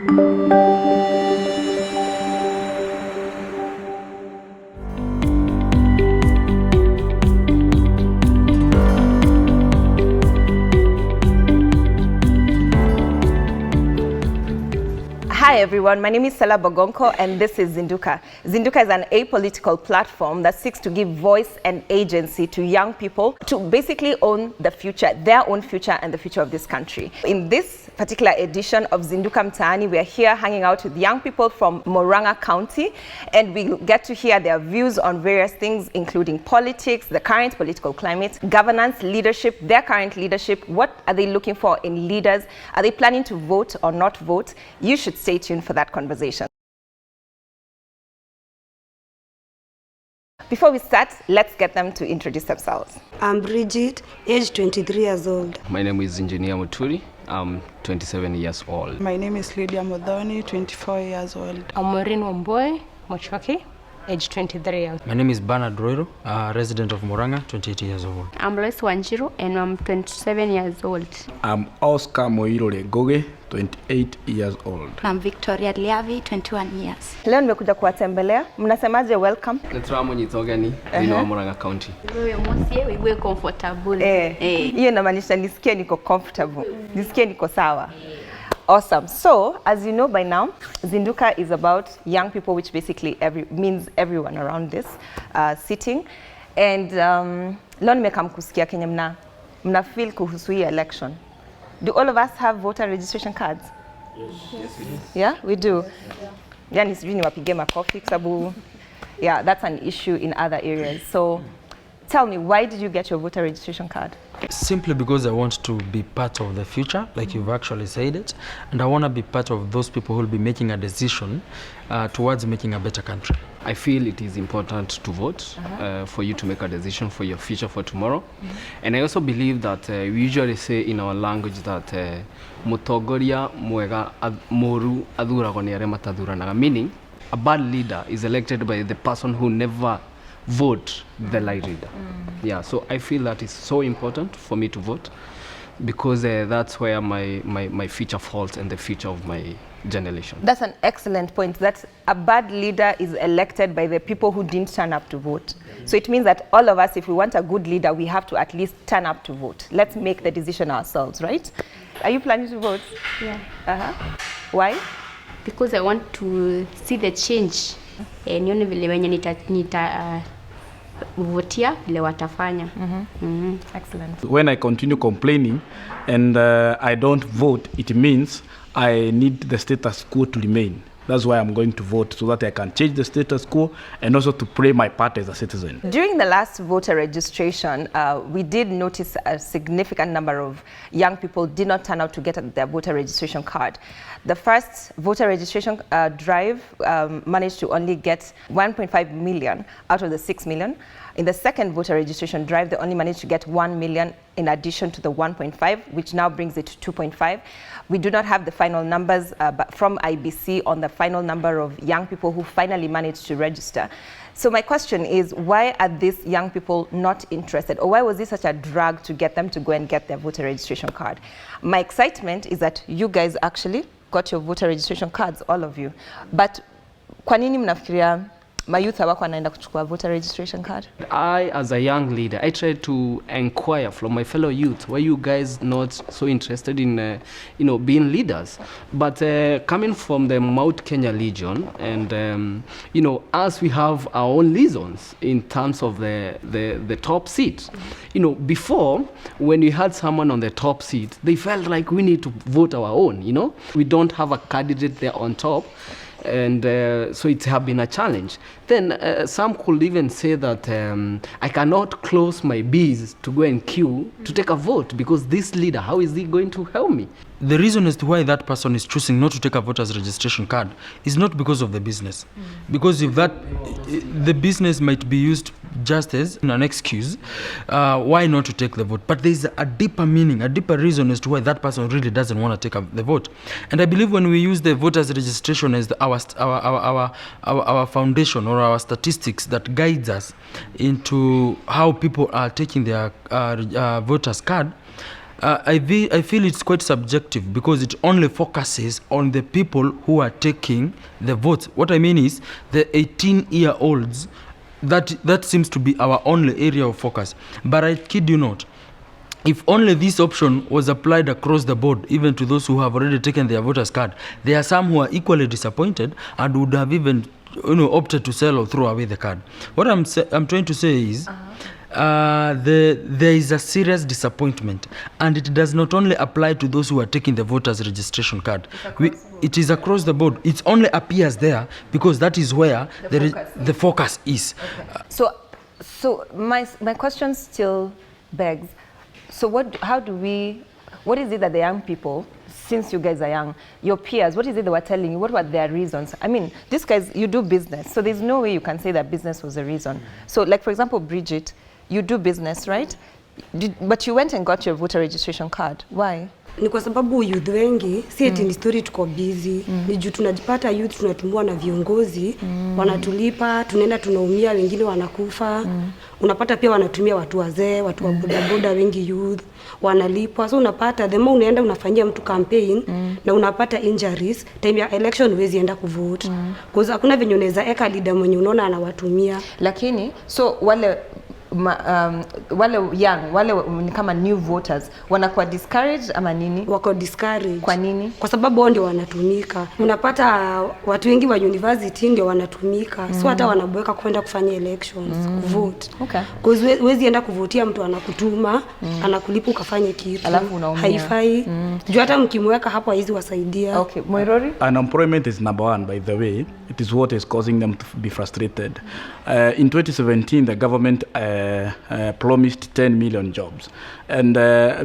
Hi everyone, my name is Stella Bogonko and this is Zinduka. Zinduka is an apolitical platform that seeks to give voice and agency to young people to basically own the future, their own future and the future of this country. In this particular edition of Zinduka Mtaani, we are here hanging out with young people from Murang'a County, and we get to hear their views on various things, including politics, the current political climate, governance, leadership, their current leadership. What are they looking for in leaders? Are they planning to vote or not vote? You should stay tuned for that conversation. Before we start, let's get them to introduce themselves. I'm Bridget, age 23 years old. My name is Engineer Muturi. I'm 27 years old. My name is Lydia Modoni, 24 years old. I'm Maureen Wamboy Mochoki, age 23 years. My name is Bernard Roiro, resident of Murang'a, 28 years old. I'm Lois Wanjiru and I'm 27 years old. I'm Oscar Moirole Goge, 28 years old. I'm Victoria Liavi, 21 years. Leo nimekuja kuwatembelea. Mnasemaje welcome? Netramu nyitogani, wa Murang'a County. Wewe mosie, wewe comfortable. Hiyo inamaanisha nisikie niko comfortable. Nisikie niko sawa. Awesome. So, as you know by now, Zinduka is about young people, which basically means everyone around this sitting. And leo nimekam kusikia Kenya mna feel kuhusu hii election. Do all of us have voter registration cards? Yes, we do. Yeah, we do. Yani sijui niwapige makofi kwa sababu yeah, that's an issue in other areas. So, tell me, why did you get your voter registration card? Simply because I want to be part of the future, like you've actually said it, and I want to be part of those people who will be making a decision towards making a better country. I feel it is important to vote for you to make a decision for your future for tomorrow. And I also believe that we usually say in our language that mutogoria mwega moru athuragwo ni aria matathuranaga, meaning a bad leader is elected by the person who never vote the light leader. Yeah, so I feel that it's so important for me to vote because that's where my future falls and the future of my generation. That's an excellent point, that a bad leader is elected by the people who didn't turn up to vote. So it means that all of us, if we want a good leader, we have to at least turn up to vote. Let's make the decision ourselves, right? Are you planning to vote? Yeah. Why? Because I want to see the change. Nione vile wenye nita votia vile watafanya. Excellent. When I continue complaining and I don't vote, it means I need the status quo to remain. That's why I'm going to vote, so that I can change the status quo and also to play my part as a citizen. During the last voter registration, we did notice a significant number of young people did not turn out to get their voter registration card. The first voter registration drive managed to only get 1.5 million out of the 6 million. In the second voter registration drive, they only managed to get 1 million in addition to the 1.5, which now brings it to 2.5. We do not have the final numbers but from IBC on the final number of young people who finally managed to register. So my question is, why are these young people not interested? Or why was this such a drag to get them to go and get their voter registration card? My excitement is that you guys actually got your voter registration cards, all of you. But kwa nini mnafikiria MaYouth hawako anaenda kuchukua voter registration card? I, as a young leader, I tried to inquire from my fellow youth, why you guys not so interested in, being leaders? But coming from the Mount Kenya Legion, and as we have our own reasons in terms of the top seat, before when we had someone on the top seat, they felt like we need to vote our own. We don't have a candidate there on top. And so it has been a challenge. Then some could even say that I cannot close my bees to go and queue to take a vote because this leader, how is he going to help me? The reason as to why that person is choosing not to take a voter's registration card is not because of the business. Because if the business might be used just as an excuse, why not to take the vote? But there's a deeper meaning, a deeper reason as to why that person really doesn't want to take the vote. And I believe when we use the voters registration as our foundation or our statistics that guides us into how people are taking their voters card, I feel it's quite subjective because it only focuses on the people who are taking the votes. What I mean is the 18-year-olds, that seems to be our only area of focus. But I kid you not, if only this option was applied across the board, even to those who have already taken their voters card, there are some who are equally disappointed and would have even opted to sell or throw away the card. What I'm trying to say is there is a serious disappointment, and it does not only apply to those who are taking the voters registration card. It is across the board. It only appears there because that is where the focus is. Okay. So my question still begs, so what is it that the young people, since you guys are young, your peers, what is it they were telling you? What were their reasons? I mean, these guys, you do business, so there's no way you can say that business was the reason. So like, for example, Bridget, you do business, right? But you went and got your voter registration card. Why? Ni kwa sababu youth wengi si eti ni story tuko busy. Ni juu tunajipata youth tunatumwa na viongozi, wanatulipa, tunaenda tunaumia, wengine wanakufa. Unapata pia wanatumia watu wazee, watu wa bodaboda wengi youth, wanalipwa. So unapata the more unaenda unafanyia mtu campaign na unapata injuries, time ya election huwezi enda kuvote. Because hakuna venye unaweza eka leader mwenye unaona anawatumia. Lakini so wale young, wale ni kama new voters wanakuwa discouraged ama nini? Wako discouraged. Kwa nini? Kwa sababu wao ndio wanatumika. Unapata watu wengi wa university ndio wanatumika. So hata wanaboeka kwenda kufanya elections, kuvote. Okay. Because huwezi enda kuvotia mtu anakutuma, anakulipa ukafanye kitu. Alafu unaumia. Haifai. Juu hata mkimweka hapo hizi wasaidia. Okay, Moirori? Unemployment is number one, by the way. It is what is causing them to be frustrated. In 2017, the government promised 10 million jobs. And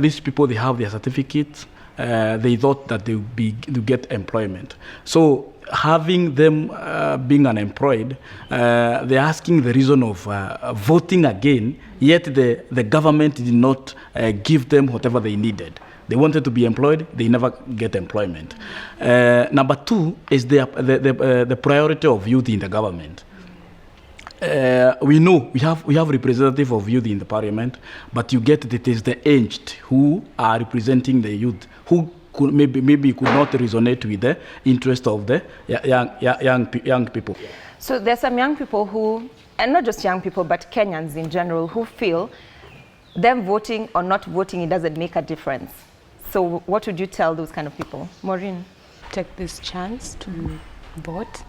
these people, they have their certificates. They thought that they would get employment. So having them being unemployed, they're asking the reason of voting again, yet the government did not give them whatever they needed. They wanted to be employed, they never get employment. Number two is the priority of youth in the government. We know we have representative of youth in the parliament, but you get that it is the aged who are representing the youth, who could maybe could not resonate with the interest of the young people. So there's some young people who, and not just young people, but Kenyans in general, who feel them voting or not voting, it doesn't make a difference. So what would you tell those kind of people? Maureen? Take this chance to vote,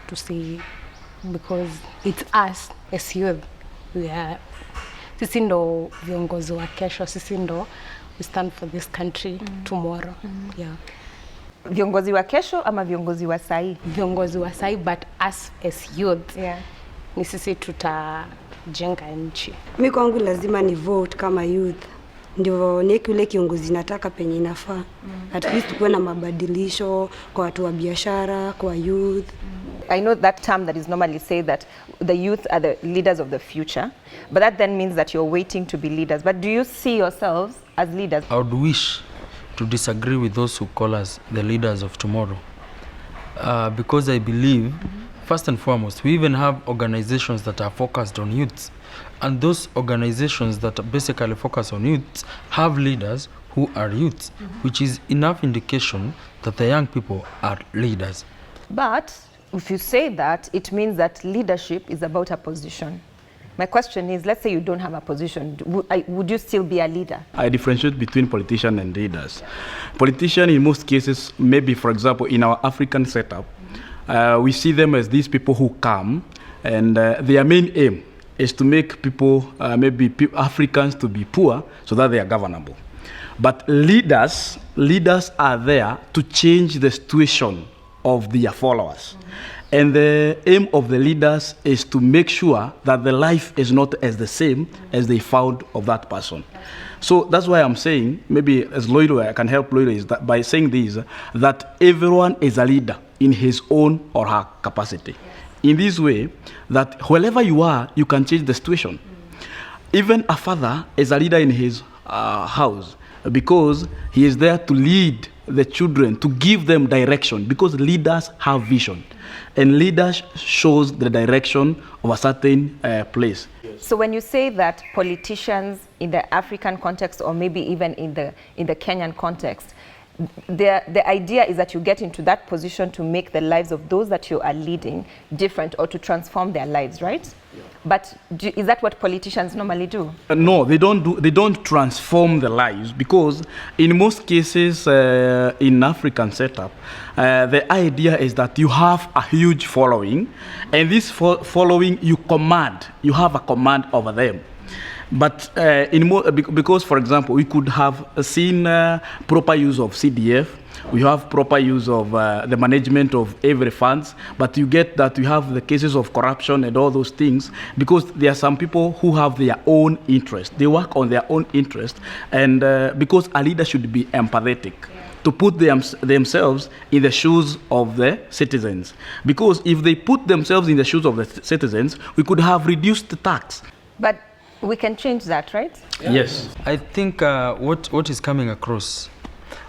to see, because it's us as youth. Sisi ndo viongozi wa kesho, sisi ndo we stand for this country tomorrow. Yeah. Viongozi wa kesho ama viongozi wa sai? Viongozi wa sai, but us as youth. Yeah. Ni sisi tutajenga nchi. Mimi kwangu lazima ni vote kama youth. Ndio nieke ule kiongozi nataka penye inafaa. At least kuwe na mabadilisho kwa watu wa biashara, kwa youth. I know that term that is normally said that the youth are the leaders of the future, but that then means that you're waiting to be leaders. But do you see yourselves as leaders? I would wish to disagree with those who call us the leaders of tomorrow. Because I believe, first and foremost, we even have organizations that are focused on youth. And those organizations that basically focus on youth have leaders who are youth, which is enough indication that the young people are leaders. But if you say that, it means that leadership is about a position. My question is, let's say you don't have a position, would you still be a leader? I differentiate between politicians and leaders. Politicians, in most cases, maybe, for example, in our African setup, we see them as these people who come, and their main aim is to make people, Africans to be poor so that they are governable. But leaders are there to change the situation of their followers. And the aim of the leaders is to make sure that the life is not as the same as they found of that person. So that's why I'm saying, maybe as Loido, I can help Loido, is that by saying this, that everyone is a leader in his own or her capacity. In this way, that wherever you are, you can change the situation. Even a father is a leader in his house. because he is there to lead the children, to give them direction, because leaders have vision and leaders shows the direction of a certain place. So when you say that politicians in the African context, or maybe even in the Kenyan context, the idea is that you get into that position to make the lives of those that you are leading different, or to transform their lives, right? Yeah. But is that what politicians normally do? No, they don't transform the lives, because in most cases in African setup, the idea is that you have a huge following, and this following you have a command over them. But because, for example, we could have seen proper use of CDF, we have proper use of the management of every funds, but you get that you have the cases of corruption and all those things, because there are some people who have their own interest. They work on their own interest, and because a leader should be empathetic, to put themselves in the shoes of the citizens. Because if they put themselves in the shoes of the citizens, we could have reduced the tax. But we can change that, right? Yeah. Yes. I think what is coming across,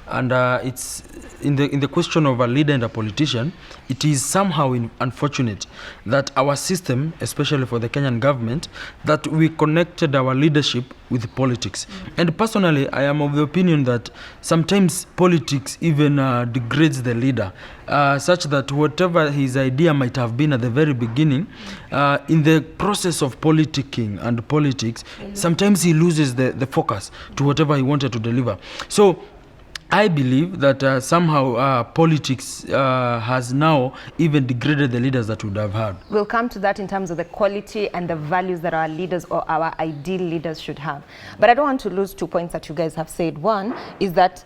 and it's in the question of a leader and a politician, it is somehow unfortunate that our system, especially for the Kenyan government, that we connected our leadership with politics. And personally, I am of the opinion that sometimes politics even degrades the leader, such that whatever his idea might have been at the very beginning, in the process of politicking and politics, sometimes he loses the focus to whatever he wanted to deliver. So I believe that somehow politics has now even degraded the leaders that we would have had. We'll come to that in terms of the quality and the values that our leaders or our ideal leaders should have. But I don't want to lose 2 points that you guys have said. One is that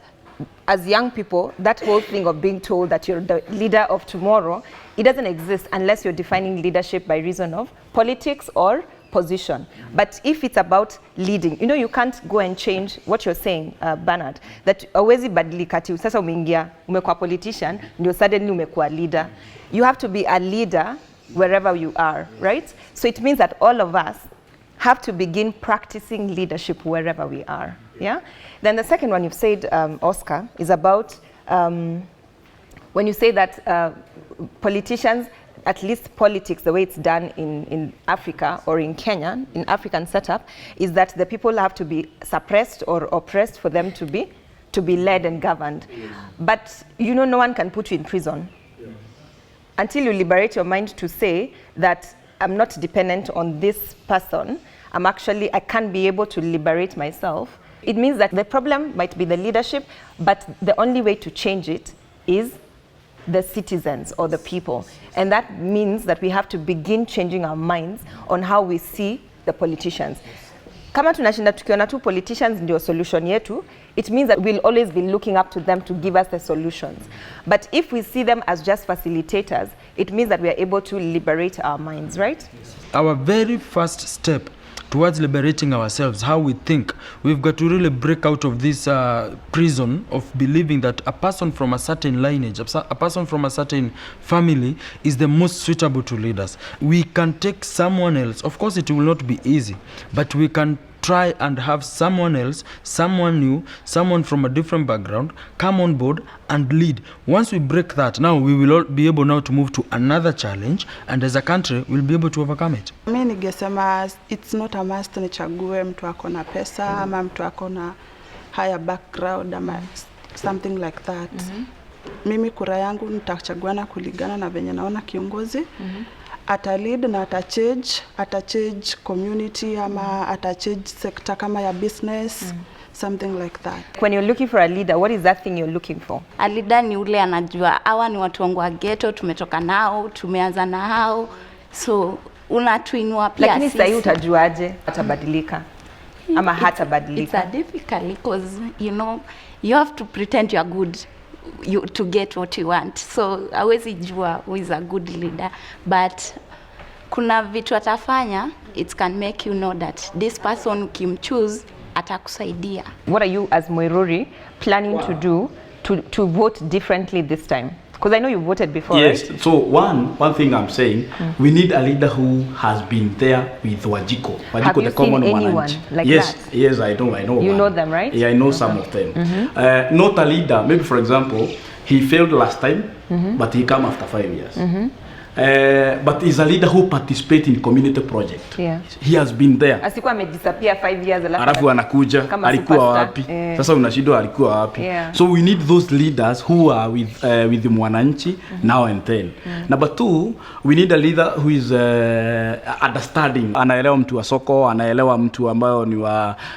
as young people, that whole thing of being told that you're the leader of tomorrow, it doesn't exist unless you're defining leadership by reason of politics or position. But if it's about leading, you can't go and change what you're saying, Bernard, that hauwezi badilika ati sasa umekuwa politician ndio suddenly umekuwa leader. You have to be a leader wherever you are, right? So it means that all of us have to begin practicing leadership wherever we are. Yeah. Then the second one you've said, Oscar, is about when you say that politicians, at least politics, the way it's done in Africa or in Kenya, in African setup, is that the people have to be suppressed or oppressed for them to be led and governed. But no one can put you in prison until you liberate your mind to say that I'm not dependent on this person. I can be able to liberate myself. It means that the problem might be the leadership, but the only way to change it is the citizens or the people. And that means that we have to begin changing our minds on how we see the politicians. Kama tunashinda tukiona tu politicians ndio solution yetu, it means that we'll always be looking up to them to give us the solutions. But if we see them as just facilitators, it means that we are able to liberate our minds, right? Our very first step towards liberating ourselves, how we think, we've got to really break out of this prison of believing that a person from a certain lineage, a person from a certain family is the most suitable to lead us. We can take someone else. Of course, it will not be easy, but we can try and have someone else, someone new, someone from a different background come on board and lead. Once we break that, now we will all be able now to move to another challenge, and as a country we'll be able to overcome it. Mimi ningesema it's not a must nichague mtu ako na pesa ama mtu ako na higher background ama something like that. Mimi kura yangu nitachaguana kulingana na venye naona kiongozi ata lead na ata change community ama ata change sector kama ya business, something like that. When you're looking for a leader, what is that thing you're looking for? A leader ni ule anajua hawa ni watu wangu wa ghetto, tumetoka nao, tumeanza na hao, so unatuinua pia. Lakini sasa utajuaje atabadilika ama hatabadilika? It's difficult because you have to pretend you are good to get what you want. So hawezi jua who is a good leader, but kuna vitu atafanya, it can make you know that this person kimchoose atakusaidia. What are you as Moiruri planning to do to vote differently this time? Because I know you voted before, Yes. right? So one thing I'm saying, we need a leader who has been there with Wajiko. Wajiko, Have you the common seen anyone Mwananchi. like yes, that? yes, I know. You one. know them, right? Yeah, I know some of them. Not a leader. Maybe for example, he failed last time, but he came after 5 years. But he's a leader who participates in community project. Yeah. He has been there. Asikuwa amedisappear 5 years Alafu anakuja, kama alikuwa superstar. wapi? Sasa unashindwa alikuwa wapi? Yeah. So we need those leaders who are with the Mwananchi now and then. Number 2, we need a leader who is understanding. Anaelewa mtu wa soko, anaelewa mtu ambao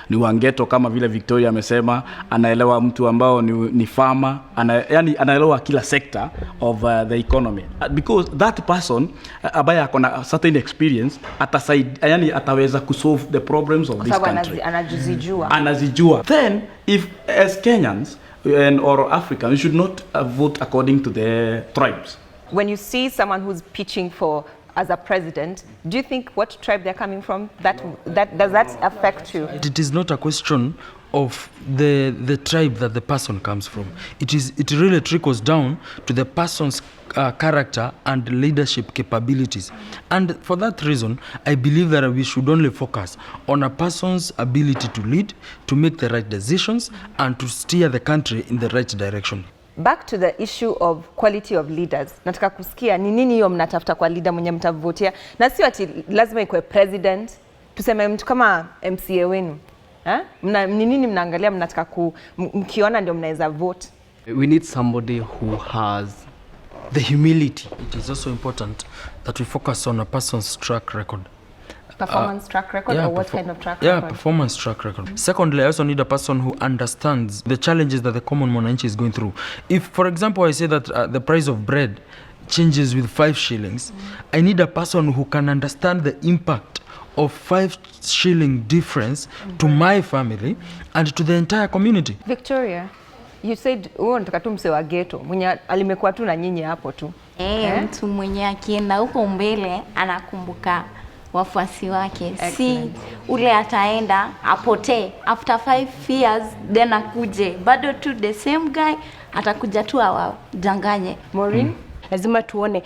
ni wa ghetto kama vile Victoria amesema, anaelewa mtu ambao ni farmer, yani anaelewa kila sector of the economy. Because that person ambaye akona certain experience yani ataweza kusolve the problems of this country. Anazijua. Then if as Kenyans or Africans, we should not vote according to the tribes. When you see someone who's pitching for as a president, do you think what tribe they're coming from? That does that affect you? It is not a question of the tribe that the person comes from. It really trickles down to the person's character and leadership capabilities. And for that reason, I believe that we should only focus on a person's ability to lead, to make the right decisions, and to steer the country in the right direction. Back to the issue of quality of leaders. Nataka kusikia ni nini hiyo mnatafuta kwa leader mwenye mtavotia, na sio ati lazima ikuwe president, tuseme mtu kama MCA wenu. Ni nini mnaangalia mnataka mkiona ndio mnaweza vote? We need somebody who has the humility. It is also important that we focus on a person's track record. Performance track record, or what kind of track record? Yeah, performance track record. Secondly, I also need a person who understands the challenges that the common Mwananchi is going through. If, for example, I say that the price of bread changes with 5 shillings, I need a person who can understand the impact of 5 shilling difference to my family and to the entire community. Victoria, you said unataka tu mse wa ghetto mwenye alimekuwa tu na nyinyi hapo tu. Mtu mwenye akienda huko mbele anakumbuka wafuasi wake. Excellent. Si ule ataenda apotee after 5 years then akuje bado tu the same guy atakuja tu awajanganye. Maureen, lazima tuone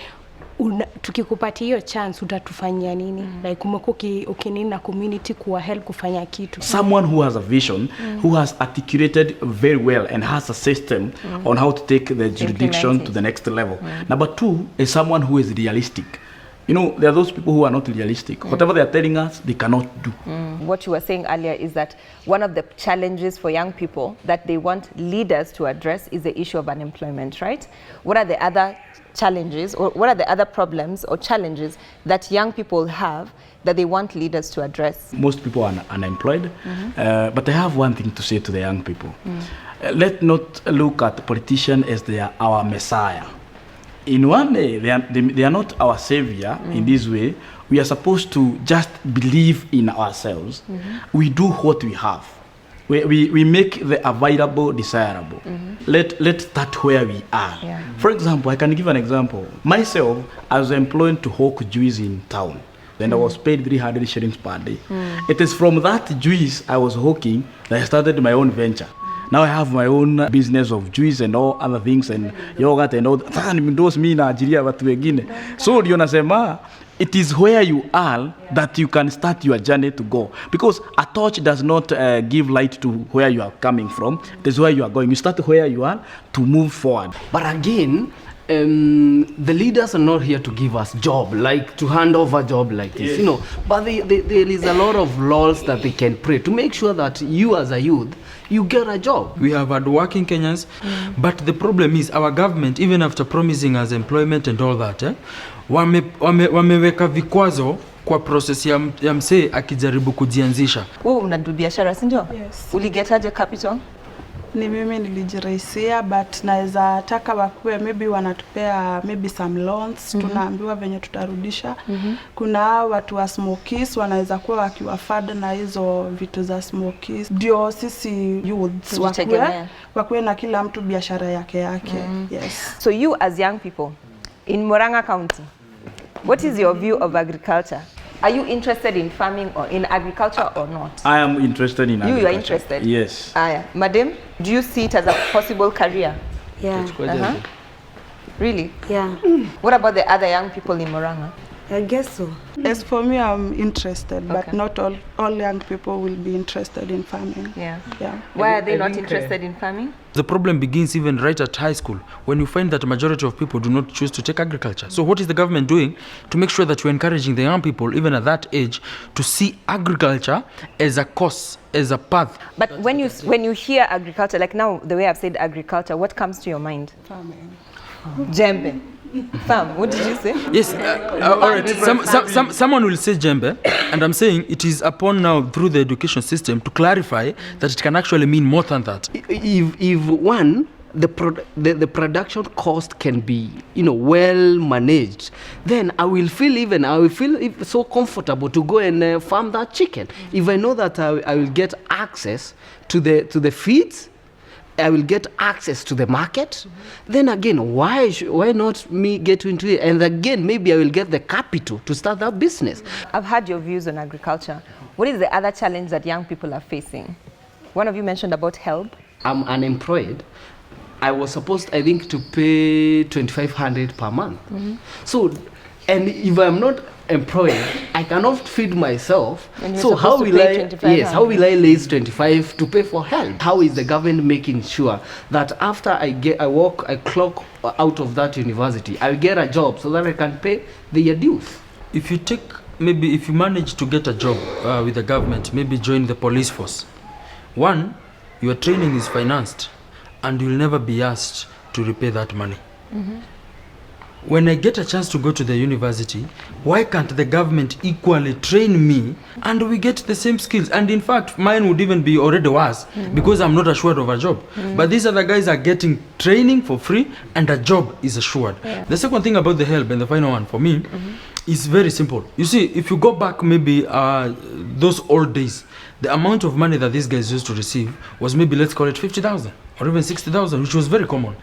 tukikupatia hiyo chance utatufanyia nini? Like umekuwa ukinini na community kuwa help kufanya kitu. Someone who has a vision, who has articulated very well and has a system on how to take the jurisdiction to the next level. Number 2 is someone who is realistic. You know, there are those people who are not realistic. Whatever they are telling us, they cannot do. What you were saying earlier is that one of the challenges for young people that they want leaders to address is the issue of unemployment, right? What are the other challenges, or what are the other problems or challenges that young people have that they want leaders to address? Most people are unemployed, but I have one thing to say to the young people. Let's not look at politicians as they are our messiah. In one way, they are not our savior in this way. We are supposed to just believe in ourselves. We do what we have. We make the available desirable. Let's start where we are. Yeah. For example, I can give an example. Myself, I was employed to hawk juice in town. Then I was paid 300 shillings per day. It is from that juice I was hawking that I started my own venture. Now I have my own business of juice and all other things and yogurt and all that. Those me na ajiria watu wengine. So ndio nasema it is where you are that you can start your journey to go. Because a torch does not give light to where you are coming from. It is where you are going. You start where you are to move forward. But again, the leaders are not here to give us job, like to hand over job like this, you know. But there is a lot of laws that they can pray to make sure that you as a youth, you get a job. We have hard-working Kenyans, but the problem is our government, even after promising us employment and all that, wameweka vikwazo kwa process ya msee akijaribu kujianzisha. Wewe unadu biashara, si ndio? Yes. Uligetaje capital? Ni mimi nilijirahisia, but naweza taka wakuwe maybe wanatupea maybe some loans, tunaambiwa venye tutarudisha. Kuna watu wa smokies wanaweza kuwa wakiwafada na hizo vitu za smokies. Ndio sisi youths wakuwe na kila mtu biashara yake. Yes. So you as young people in Murang'a County, what is your view of agriculture? Are you interested in farming or in agriculture or not? I am interested in agriculture. You are interested? Yes. Madam, do you see it as a possible career? Yeah. Really? Yeah, What about the other young people in Murang'a? I guess so. As for me, I'm interested, but Okay. not all young people will be interested in farming. Yeah. Yeah. Why are they I not think, interested in farming? The problem begins even right at high school when you find that a majority of people do not choose to take agriculture. So what is the government doing to make sure that we're encouraging the young people, even at that age, to see agriculture as a course, as a path? But when you hear agriculture, like now the way I've said agriculture, what comes to your mind? Farming. Jembe. Farm. What did you say? Yes, all right. Someone will say jembe, and I'm saying it is upon now through the education system to clarify that it can actually mean more than that. If one, the production cost can be, well managed, then I will feel so comfortable to go and farm that chicken. If I know that I will get access to the feeds, I will get access to the market, then again, why not me get into it? And again, maybe I will get the capital to start that business. I've heard your views on agriculture. What is the other challenge that young people are facing? One of you mentioned about help. I'm unemployed. I was supposed, I think, to pay 2,500 per month. So, and if I'm not employed, I cannot feed myself. So how will I raise 25 to pay for help? How is the government making sure that after I clock out of that university, I will get a job so that I can pay the dues? If you manage to get a job with the government, maybe join the police force. One, your training is financed and you'll never be asked to repay that money. When I get a chance to go to the university, why can't the government equally train me and we get the same skills? And in fact, mine would even be already worse because I'm not assured of a job. But these other guys are getting training for free and a job is assured. The second thing about the help, and the final one for me, is very simple. You see, if you go back maybe those old days, the amount of money that these guys used to receive was maybe, let's call it 50,000 or even 60,000, which was very common.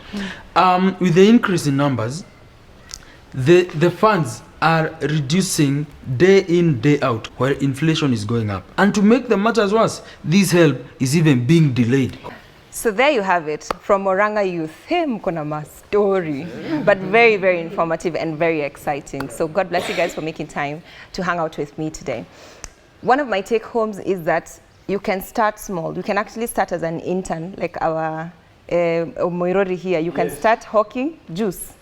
With the increase in numbers, the funds are reducing day in, day out, while inflation is going up. And to make the matters worse, this help is even being delayed. So there you have it from Murang'a Youth. Hey, mkona ma story, but very, very informative and very exciting. So God bless you guys for making time to hang out with me today. One of my take homes is that you can start small. You can actually start as an intern, like our Moirori here. You can start hawking juice.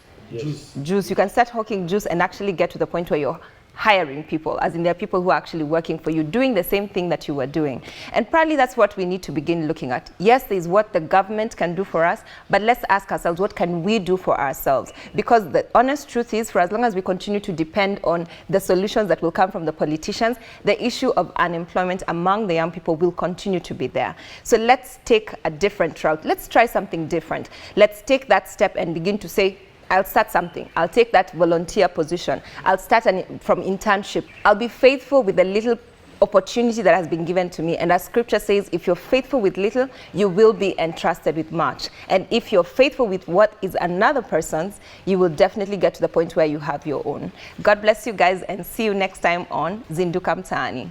Juice. You can start hawking juice and actually get to the point where you're hiring people, as in there are people who are actually working for you, doing the same thing that you were doing. And probably that's what we need to begin looking at. Yes, there's what the government can do for us, but let's ask ourselves, what can we do for ourselves? Because the honest truth is, for as long as we continue to depend on the solutions that will come from the politicians, the issue of unemployment among the young people will continue to be there. So let's take a different route. Let's try something different. Let's take that step and begin to say, I'll start something. I'll take that volunteer position. I'll start from internship. I'll be faithful with the little opportunity that has been given to me. And as scripture says, if you're faithful with little, you will be entrusted with much. And if you're faithful with what is another person's, you will definitely get to the point where you have your own. God bless you guys and see you next time on Zinduka Mtaani.